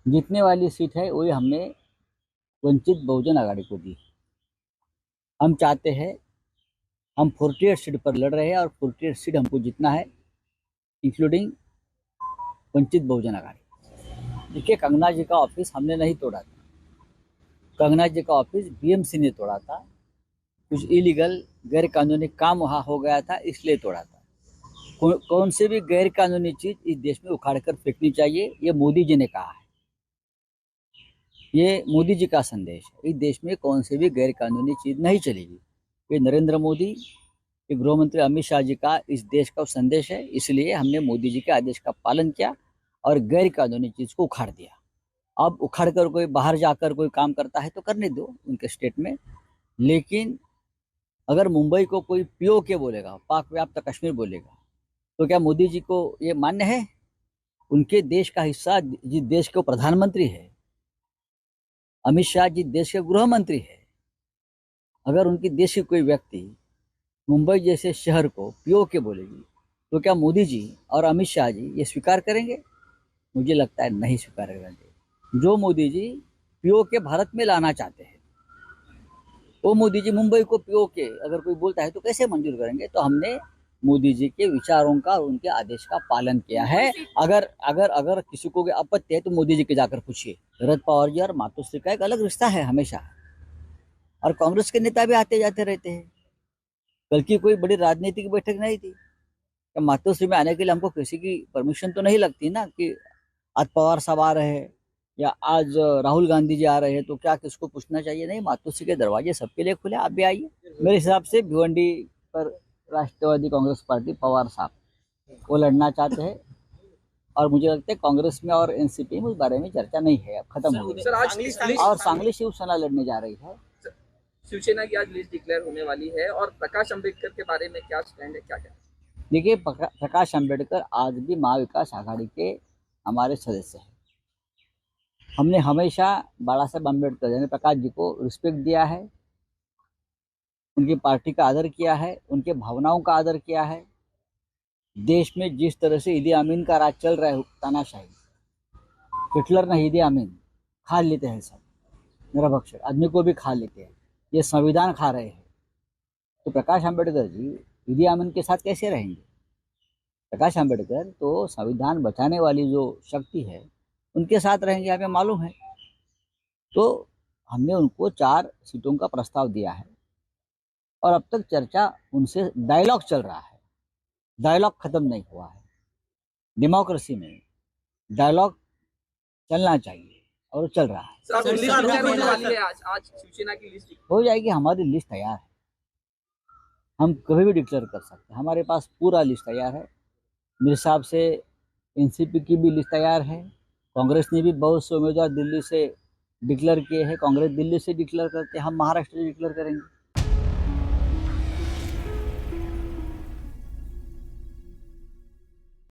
जीतने वाली सीट है वही हमने वंचित बहुजन आघाड़ी को दी। हम चाहते हैं, हम 48 सीट पर लड़ रहे हैं और 48 सीट हमको जीतना है, इंक्लूडिंग वंचित बहुजन आघाड़ी। देखिए, कंगना जी का ऑफिस हमने नहीं तोड़ा था, कंगना जी का ऑफिस बीएमसी ने तोड़ा था। कुछ इलीगल गैर कानूनी काम वहाँ हो गया था, इसलिए तोड़ा था। कौन सी भी गैर कानूनी चीज इस देश में उखाड़ कर फेंकनी चाहिए, ये मोदी जी ने कहा है। ये मोदी जी का संदेश है। इस देश में कौन सी भी गैर कानूनी चीज नहीं चलेगी। ये नरेंद्र मोदी, ये गृह मंत्री अमित शाह जी का इस देश का संदेश है। इसलिए हमने मोदी जी के आदेश का पालन किया और गैर कानूनी चीज को उखाड़ दिया। अब उखाड़ कर कोई बाहर जाकर कोई काम करता है तो करने दो उनके स्टेट में, लेकिन अगर मुंबई को कोई पीओके बोलेगा, पाक व्याप्त कश्मीर बोलेगा, तो क्या मोदी जी को ये मान्य है? उनके देश का हिस्सा जिस देश के प्रधानमंत्री है, अमित शाह जी देश के गृह मंत्री है, अगर उनकी देश की कोई व्यक्ति मुंबई जैसे शहर को पीओके बोलेगी, तो क्या मोदी जी और अमित शाह जी ये स्वीकार करेंगे? मुझे लगता है नहीं स्वीकार करेंगे। जो मोदी जी पीओके भारत में लाना चाहते हैं, वो मोदी जी मुंबई को पीओके अगर कोई बोलता है तो कैसे मंजूर करेंगे? तो हमने मोदी जी के विचारों का और उनके आदेश का पालन किया है। अगर अगर अगर किसी को आपत्ति है तो मोदी जी के जाकर पूछिए। शरद पवार जी और मातोश्री का एक अलग रिश्ता है हमेशा, और कांग्रेस के नेता भी आते जाते रहते हैं। कल की कोई बड़ी राजनीतिक बैठक नहीं थी, तो मातोश्री में आने के लिए हमको किसी की परमिशन तो नहीं लगती ना, कि आज पवार साहब आ रहे हैं या आज राहुल गांधी जी आ रहे हैं तो क्या किसको पूछना चाहिए? नहीं, मातोश्री के दरवाजे सबके लिए खुले, आप भी आइए। मेरे हिसाब से भिवंडी पर राष्ट्रवादी कांग्रेस पार्टी पवार साहब वो लड़ना चाहते हैं, और मुझे लगता है कांग्रेस में और एनसीपी में उस बारे में चर्चा नहीं है, अब खत्म हो गई। और सांगली शिवसेना लड़ने जा रही है। शिवसेना की आज लिस्ट डिक्लेयर होने वाली है, और प्रकाश अंबेडकर के बारे में क्या स्टैंड है, क्या क्या? देखिए, प्रकाश अंबेडकर आज भी महाविकास आघाड़ी के हमारे सदस्य हैं। हमने हमेशा बाला साहब अम्बेडकर यानी प्रकाश जी को रिस्पेक्ट दिया है, उनकी पार्टी का आदर किया है, उनके भावनाओं का आदर किया है। देश में जिस तरह से ईदी अमीन का राज चल रहा है, तानाशाही, हिटलर ने ईदी अमीन खा लेते हैं, सब निरभक्ष आदमी को भी खा लेते हैं, ये संविधान खा रहे हैं। तो प्रकाश अंबेडकर जी ईदी अमीन के साथ कैसे रहेंगे? प्रकाश अंबेडकर तो संविधान बचाने वाली जो शक्ति है उनके साथ रहेंगे, हमें मालूम है। तो हमने उनको 4 सीटों का प्रस्ताव दिया है, और अब तक चर्चा उनसे डायलॉग चल रहा है, डायलॉग खत्म नहीं हुआ है। डेमोक्रेसी में डायलॉग चलना चाहिए और चल रहा है। आज शिवसेना की लिस्ट हो जाएगी, हमारी लिस्ट तैयार है, हम कभी भी डिक्लेयर कर सकते हैं, हमारे पास पूरा लिस्ट तैयार है। मेरे हिसाब से एनसीपी की भी लिस्ट तैयार है, कांग्रेस ने भी बहुत से उम्मीदवार दिल्ली से डिक्लेयर किए हैं, कांग्रेस दिल्ली से डिक्लेयर करते हैं, हम महाराष्ट्र से डिक्लेयर करेंगे।